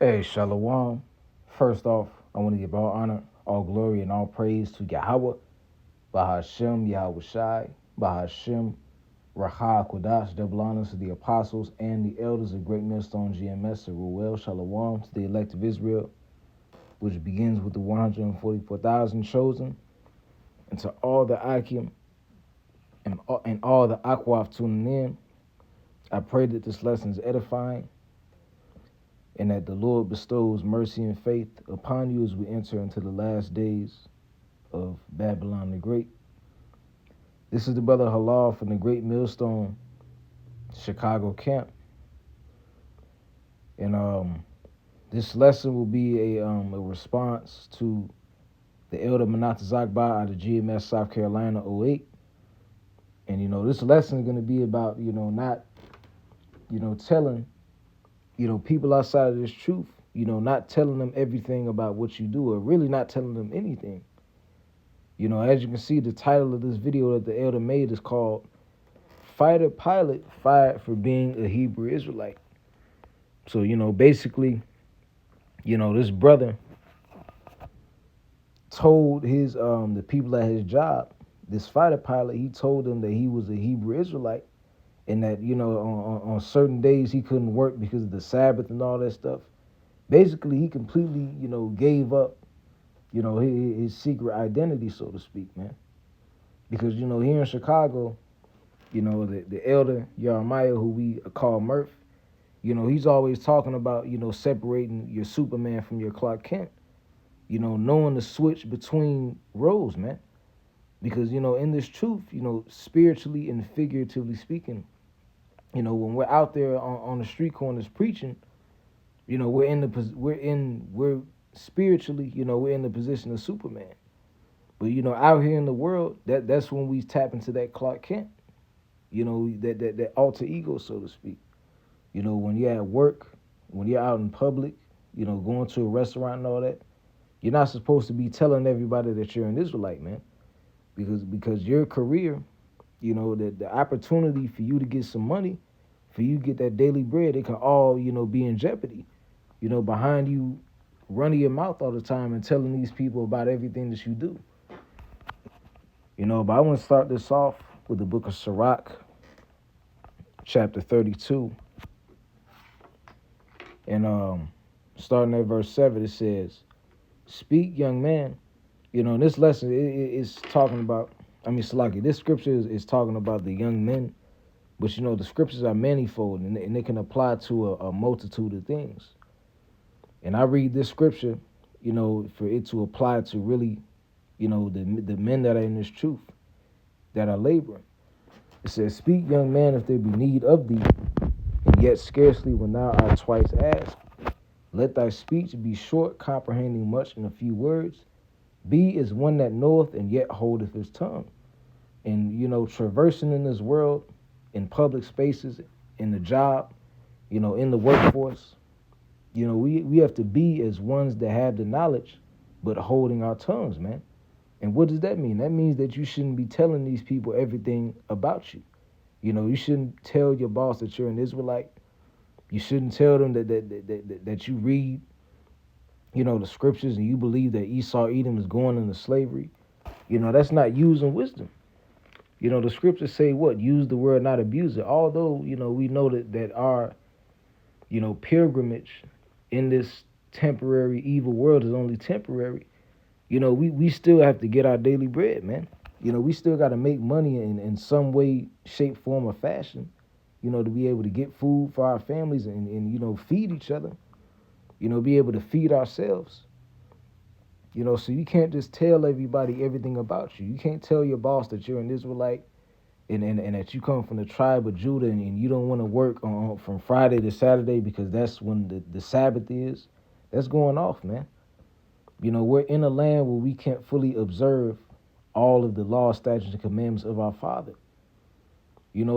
Hey, Shalom. First off, I want to give all honor, all glory, and all praise to Yahweh, Bahashem, Yahweh Shai, Bahashem, Raha Kodash, double honors to the apostles and the elders of Great Millstone GMS, and Ruel, Shalom to the elect of Israel, which begins with the 144,000 chosen, and to all the Akim and all the Akwaf tuning in. I pray that this lesson is edifying and that the Lord bestows mercy and faith upon you as we enter into the last days of Babylon the Great. This is the brother Halal from the Great Millstone Chicago camp, and this lesson will be a response to the Elder Manata Zakba out of GMS South Carolina '08. And this lesson is going to be about not telling people outside of this truth, not telling them everything about what you do, or really not telling them anything. As you can see, the title of this video that the elder made is called Fighter Pilot Fired for Being a Hebrew Israelite. So, basically, this brother told his the people at his job, this fighter pilot, he told them that he was a Hebrew Israelite and that, on certain days he couldn't work because of the Sabbath and all that stuff. Basically, he completely, gave up, his secret identity, so to speak, man. Because, here in Chicago, the elder Jeremiah, who we call Murph, he's always talking about, separating your Superman from your Clark Kent, knowing the switch between roles, man. Because, in this truth, spiritually and figuratively speaking, when we're out there on the street corners preaching, we're spiritually, we're in the position of Superman. But, out here in the world, that's when we tap into that Clark Kent, that alter ego, so to speak. When you're at work, when you're out in public, going to a restaurant and all that, you're not supposed to be telling everybody that you're an Israelite, man. Because your career, the opportunity for you to get some money, for you to get that daily bread, it can all, be in jeopardy. Behind you running your mouth all the time and telling these people about everything that you do. But I want to start this off with the book of Sirach, chapter 32. And starting at verse 7, it says, "Speak, young man." In this lesson, it's talking about, Salaki, this scripture is talking about the young men, but the scriptures are manifold and they can apply to a multitude of things. And I read this scripture, for it to apply to really, the men that are in this truth, that are laboring. It says, "Speak, young man, if there be need of thee, and yet scarcely when thou art twice asked. Let thy speech be short, comprehending much in a few words. Be as one that knoweth and yet holdeth his tongue." And, traversing in this world, in public spaces, in the job, in the workforce, we have to be as ones that have the knowledge, but holding our tongues, man. And what does that mean? That means that you shouldn't be telling these people everything about you. You shouldn't tell your boss that you're an Israelite. You shouldn't tell them that you read, the scriptures and you believe that Esau, Edom is going into slavery. That's not using wisdom. The scriptures say what? Use the word, not abuse it. Although, we know that our, pilgrimage in this temporary evil world is only temporary. We still have to get our daily bread, man. We still got to make money in some way, shape, form, or fashion, to be able to get food for our families and feed each other, be able to feed ourselves. So you can't just tell everybody everything about you. You can't tell your boss that you're an Israelite and that you come from the tribe of Judah and you don't want to work from Friday to Saturday because that's when the Sabbath is. That's going off, man. We're in a land where we can't fully observe all of the laws, statutes, and commandments of our Father.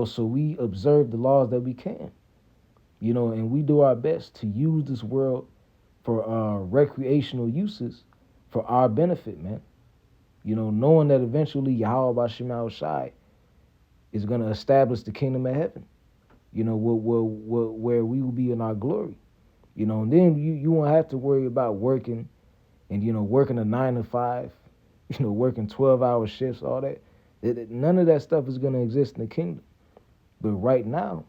So we observe the laws that we can. And we do our best to use this world for recreational uses for our benefit, man. Knowing that eventually Yahweh Bashim Shai is going to establish the kingdom of heaven, where we will be in our glory. And then you won't have to worry about working and, working a 9 to 5, working 12-hour shifts, all that. None of that stuff is going to exist in the kingdom. But right now,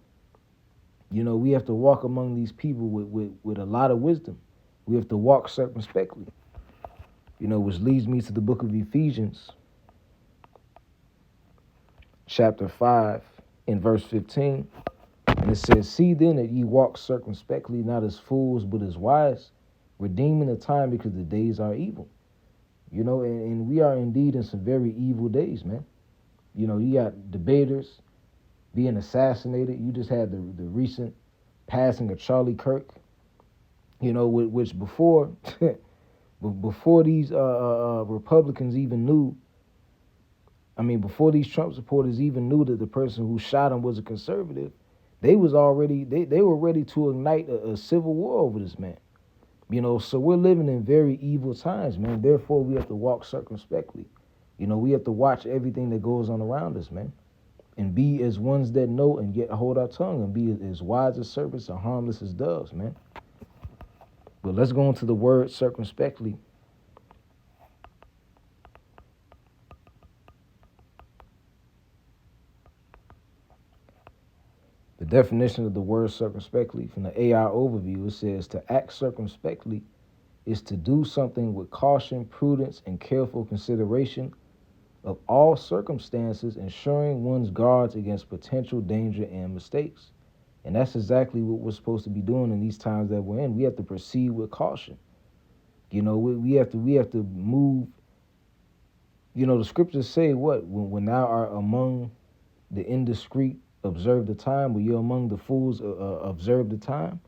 we have to walk among these people with a lot of wisdom. We have to walk circumspectly, which leads me to the book of Ephesians, chapter 5, in verse 15. And it says, "See then that ye walk circumspectly, not as fools, but as wise, redeeming the time, because the days are evil." And we are indeed in some very evil days, man. You got debaters being assassinated. You just had the recent passing of Charlie Kirk, which before before these Republicans even knew, before these Trump supporters even knew that the person who shot him was a conservative, they were ready to ignite a civil war over this man. So we're living in very evil times, man. Therefore, we have to walk circumspectly. We have to watch everything that goes on around us, man, and be as ones that know and yet hold our tongue, and be as wise as serpents and harmless as doves, man. But let's go into the word circumspectly. The definition of the word circumspectly from the AI overview, it says to act circumspectly is to do something with caution, prudence, and careful consideration of all circumstances, ensuring one's guards against potential danger and mistakes. And that's exactly what we're supposed to be doing in these times that we're in. We have to proceed with caution. We have to move. The scriptures say what? When thou art among the indiscreet, observe the time. When you're among the fools, observe the time.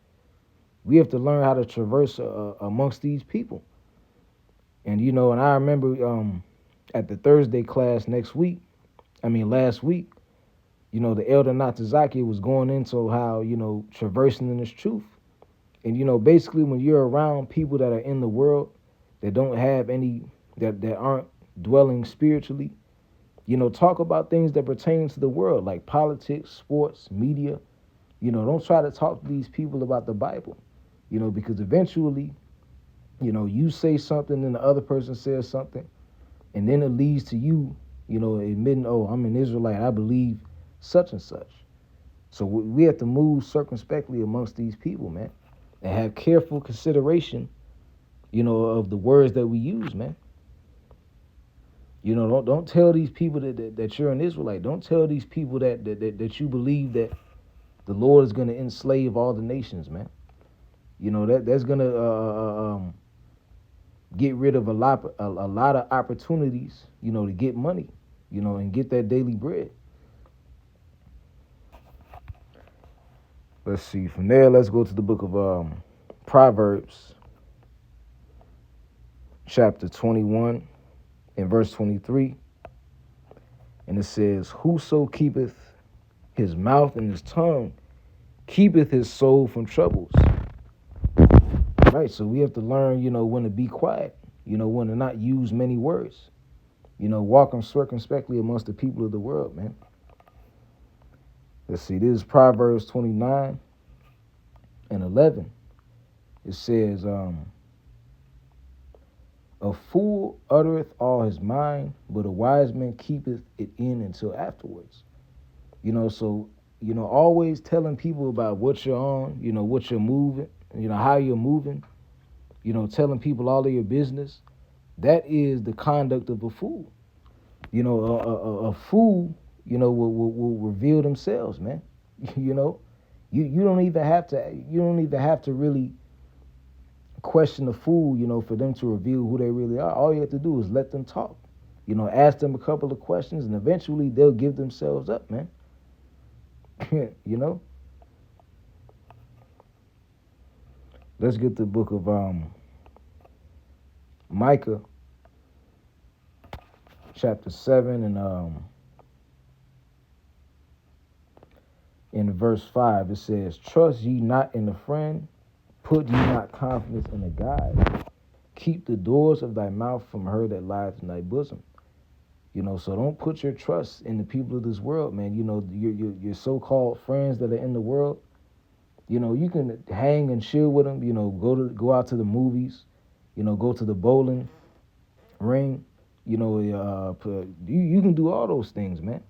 We have to learn how to traverse amongst these people. And I remember at the Thursday class last week, the elder Natazaki was going into how, traversing in this truth. And, basically when you're around people that are in the world, that don't have any, that aren't dwelling spiritually, talk about things that pertain to the world, like politics, sports, media. Don't try to talk to these people about the Bible, because eventually, you say something and the other person says something, and then it leads to you, admitting, oh, I'm an Israelite, I believe such and such. So we have to move circumspectly amongst these people, man, and have careful consideration, of the words that we use, man. Don't tell these people that you're an Israelite. Don't tell these people that you believe that the Lord is going to enslave all the nations, man. That's going to get rid of a lot of opportunities, to get money, and get that daily bread. Let's see. From there, let's go to the book of Proverbs, chapter 21, and verse 23. And it says, "Whoso keepeth his mouth and his tongue keepeth his soul from troubles." Right, so we have to learn, when to be quiet, when to not use many words, walking circumspectly amongst the people of the world, man. Let's see, this is Proverbs 29 and 11. It says, "A fool uttereth all his mind, but a wise man keepeth it in until afterwards." So, always telling people about what you're on, what you're moving, how you're moving, telling people all of your business. That is the conduct of a fool. A fool, will reveal themselves, man. You don't even have to really question the fool, for them to reveal who they really are. All you have to do is let them talk. Ask them a couple of questions, and eventually they'll give themselves up, man. Let's get the book of Micah, chapter 7, and in verse 5, it says, "Trust ye not in a friend, put ye not confidence in a guide. Keep the doors of thy mouth from her that lieth in thy bosom." So don't put your trust in the people of this world, man. Your so-called friends that are in the world, You know, you can hang and chill with them. You know, go out to the movies. You know, go to the bowling ring. You know, you can do all those things, man.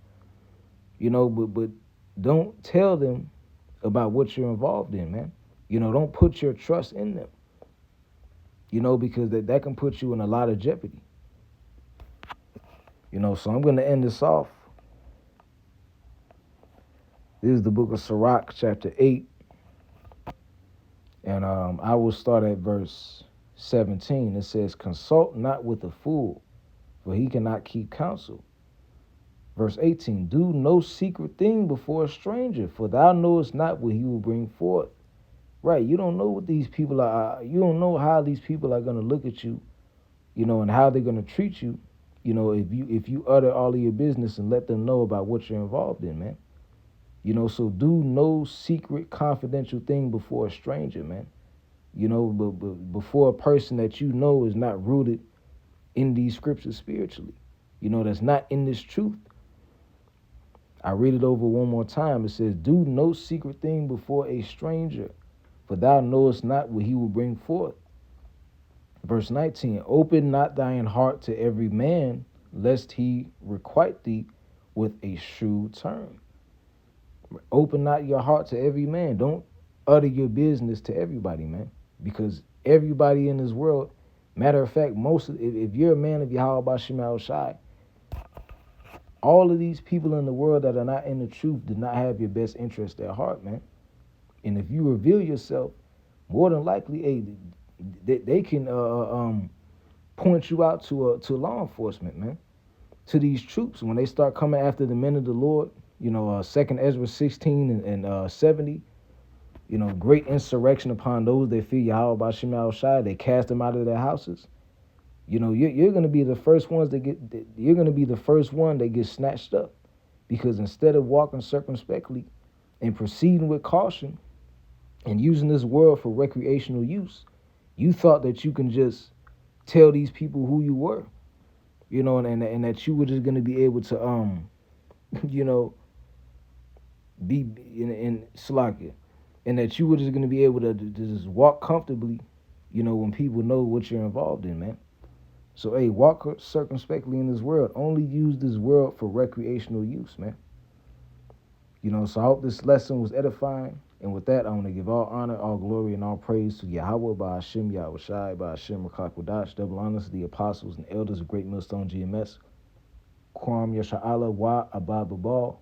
You know, but don't tell them about what you're involved in, man. You know, don't put your trust in them. You know, because that can put you in a lot of jeopardy. You know, so I'm going to end this off. This is the book of Sirach, chapter 8. And I will start at verse 17. It says, consult not with a fool, for he cannot keep counsel. Verse 18, do no secret thing before a stranger, for thou knowest not what he will bring forth. Right, you don't know what these people are. You don't know how these people are going to look at you, you know, and how they're going to treat you, you know, if you utter all of your business and let them know about what you're involved in, man. You know, so do no secret, confidential thing before a stranger, man. You know, but before a person that you know is not rooted in these scriptures spiritually, you know, that's not in this truth. I read it over one more time. It says, do no secret thing before a stranger, for thou knowest not what he will bring forth. Verse 19, open not thine heart to every man, lest he requite thee with a shrewd turn. Open not your heart to every man. Don't utter your business to everybody, man. Because everybody in this world, matter of fact, if you're a man of Yahweh Shema Shai, all of these people in the world that are not in the truth do not have your best interest at heart, man. And if you reveal yourself, more than likely, they can point you out to law enforcement, man, to these troops when they start coming after the men of the Lord. You know, 2nd Ezra 16 and 70. You know, great insurrection upon those that fear Yahweh by Shema Shai. They cast them out of their houses. You know, you're going to be the first ones you're going to be the first one that gets snatched up, because instead of walking circumspectly and proceeding with caution and using this world for recreational use, you thought that you can just tell these people who you were, you know, and that you were just going to be able to, you know, be in Slakia, and that you were just going to be able to just walk comfortably, you know, when people know what you're involved in, man. So, hey, walk circumspectly in this world. Only use this world for recreational use, man. You know, so I hope this lesson was edifying. And with that, I want to give all honor, all glory, and all praise to Yahweh, by Hashem, Yahweh Shai, by Hashem, Rakak Wadash, double honors to the apostles and elders of Great Millstone GMS, Kwam Yasha'Allah, Wa Abba Babal.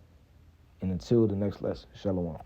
And until the next lesson, Shalom.